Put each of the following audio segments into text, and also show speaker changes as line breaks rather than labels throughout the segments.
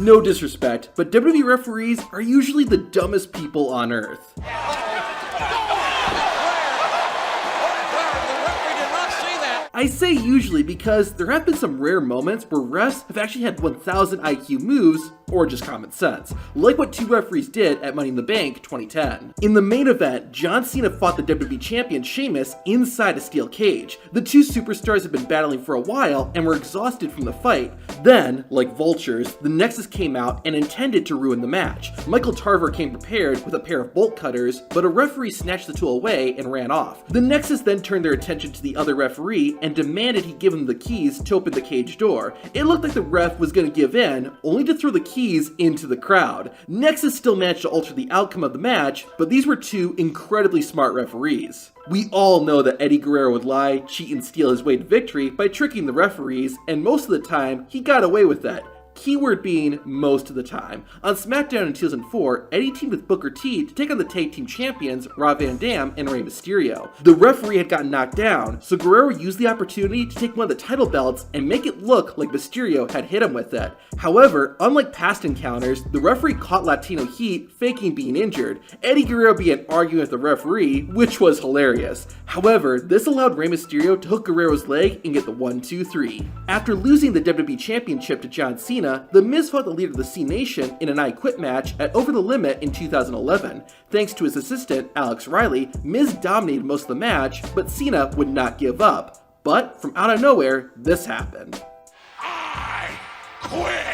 No disrespect, but WWE referees are usually the dumbest people on earth. I say usually because there have been some rare moments where refs have actually had 1000 IQ moves, or just common sense, like what two referees did at Money in the Bank 2010. In the main event, John Cena fought the WWE champion Sheamus inside a steel cage. The two superstars had been battling for a while and were exhausted from the fight. Then, like vultures, the Nexus came out and intended to ruin the match. Michael Tarver came prepared with a pair of bolt cutters, but a referee snatched the tool away and ran off. The Nexus then turned their attention to the other referee and demanded he give them the keys to open the cage door. It looked like the ref was going to give in, only to throw the keys into the crowd. Nexus still managed to alter the outcome of the match, but these were two incredibly smart referees. We all know that Eddie Guerrero would lie, cheat, and steal his way to victory by tricking the referees, and most of the time, he got away with that. Keyword being most of the time. On SmackDown in 2004, Eddie teamed with Booker T to take on the tag team champions Rob Van Dam and Rey Mysterio. The referee had gotten knocked down, so Guerrero used the opportunity to take one of the title belts and make it look like Mysterio had hit him with it. However, unlike past encounters, the referee caught Latino Heat faking being injured. Eddie Guerrero began arguing with the referee, which was hilarious. However, this allowed Rey Mysterio to hook Guerrero's leg and get the 1-2-3. After losing the WWE Championship to John Cena, The Miz fought the leader of the C Nation in an I Quit match at Over the Limit in 2011. Thanks to his assistant, Alex Riley, Miz dominated most of the match, but Cena would not give up. But from out of nowhere, this happened.
I quit!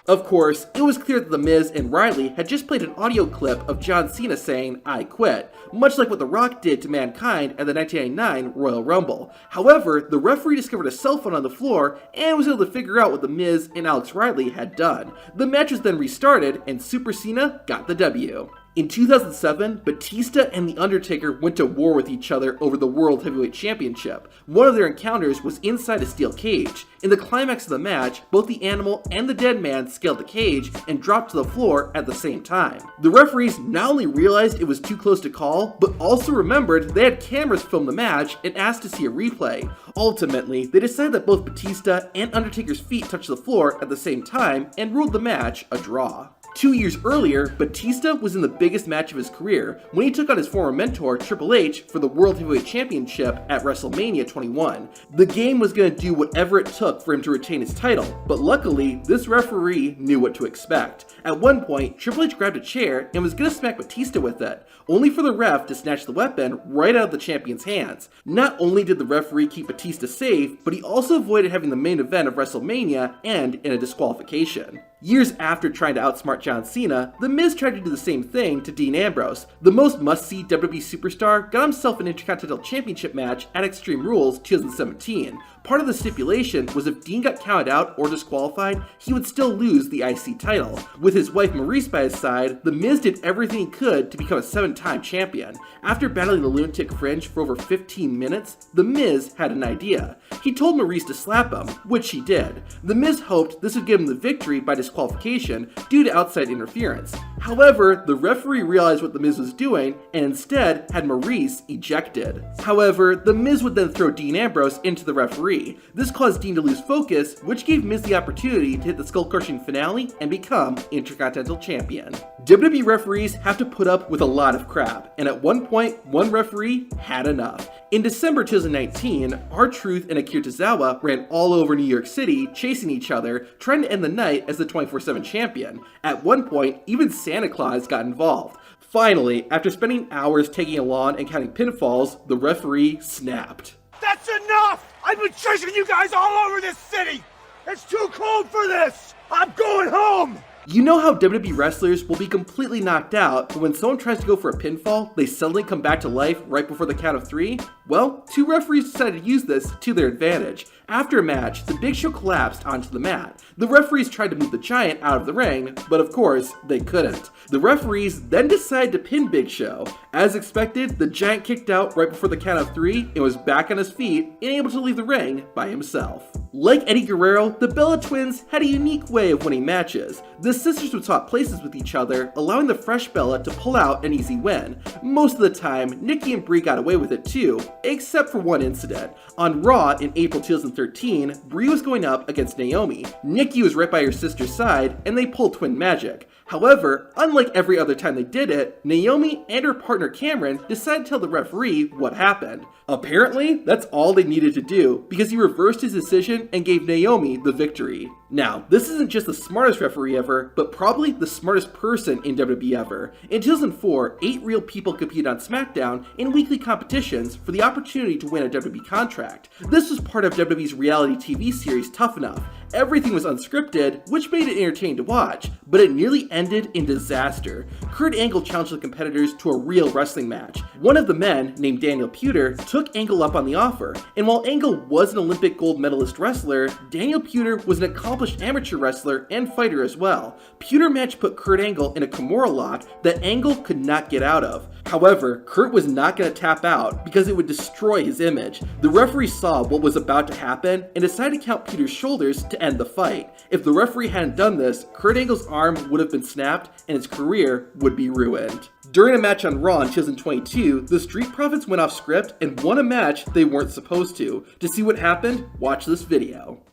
Of course, it was clear that The Miz and Riley had just played an audio clip of John Cena saying, "I quit," much like what The Rock did to Mankind at the 1999 Royal Rumble. However, the referee discovered a cell phone on the floor and was able to figure out what The Miz and Alex Riley had done. The match was then restarted and Super Cena got the W. In 2007, Batista and The Undertaker went to war with each other over the World Heavyweight Championship. One of their encounters was inside a steel cage. In the climax of the match, both the Animal and the Dead Man scaled the cage and dropped to the floor at the same time. The referees not only realized it was too close to call, but also remembered they had cameras film the match and asked to see a replay. Ultimately, they decided that both Batista and Undertaker's feet touched the floor at the same time and ruled the match a draw. 2 years earlier, Batista was in the biggest match of his career when he took on his former mentor, Triple H, for the World Heavyweight Championship at WrestleMania 21. The game was going to do whatever it took for him to retain his title, but luckily, this referee knew what to expect. At one point, Triple H grabbed a chair and was going to smack Batista with it, only for the ref to snatch the weapon right out of the champion's hands. Not only did the referee keep Batista safe, but he also avoided having the main event of WrestleMania end in a disqualification. Years after trying to outsmart John Cena, The Miz tried to do the same thing to Dean Ambrose. The most must-see WWE superstar got himself an Intercontinental Championship match at Extreme Rules 2017. Part of the stipulation was if Dean got counted out or disqualified, he would still lose the IC title. With his wife Maryse by his side, The Miz did everything he could to become a 7-time champion. After battling the Lunatic Fringe for over 15 minutes, The Miz had an idea. He told Maryse to slap him, which she did. The Miz hoped this would give him the victory by disqualification due to outside interference. However, the referee realized what The Miz was doing and instead had Maryse ejected. However, The Miz would then throw Dean Ambrose into the referee. This caused Dean to lose focus, which gave Miz the opportunity to hit the skull-crushing finale and become Intercontinental Champion. WWE referees have to put up with a lot of crap, and at one point, one referee had enough. In December 2019, R-Truth and Akira Tozawa ran all over New York City, chasing each other, trying to end the night as the 24/7 champion. At one point, even Santa Claus got involved. Finally, after spending hours taking a lawn and counting pinfalls, the referee snapped.
That's enough! I've been chasing you guys all over this city! It's too cold for this! I'm going home!
You know how WWE wrestlers will be completely knocked out, but when someone tries to go for a pinfall, they suddenly come back to life right before the count of 3? Well, two referees decided to use this to their advantage. After a match, the Big Show collapsed onto the mat. The referees tried to move the Giant out of the ring, but of course, they couldn't. The referees then decided to pin Big Show. As expected, the Giant kicked out right before the count of 3 and was back on his feet and able to leave the ring by himself. Like Eddie Guerrero, the Bella Twins had a unique way of winning matches. The sisters would swap places with each other, allowing the fresh Bella to pull out an easy win. Most of the time, Nikki and Brie got away with it too, except for one incident. On Raw in April 2013, Brie was going up against Naomi. Nikki was right by her sister's side, and they pulled twin magic. However, unlike every other time they did it, Naomi and her partner Cameron decided to tell the referee what happened. Apparently, that's all they needed to do, because he reversed his decision and gave Naomi the victory. Now, this isn't just the smartest referee ever, but probably the smartest person in WWE ever. In 2004, 8 real people competed on SmackDown in weekly competitions for the opportunity to win a WWE contract. This was part of WWE's reality TV series Tough Enough. Everything was unscripted, which made it entertaining to watch, but it nearly ended in disaster. Kurt Angle challenged the competitors to a real wrestling match. One of the men, named Daniel Puder, took Angle up on the offer, and while Angle was an Olympic gold medalist wrestler, Daniel Puder was an accomplished amateur wrestler and fighter as well. Puder match put Kurt Angle in a Kimura lock that Angle could not get out of. However, Kurt was not going to tap out because it would destroy his image. The referee saw what was about to happen and decided to count Puder's shoulders to end the fight. If the referee hadn't done this, Kurt Angle's arm would have been snapped and his career would be ruined. During a match on Raw in 2022, the Street Profits went off script and won a match they weren't supposed to. To see what happened, watch this video.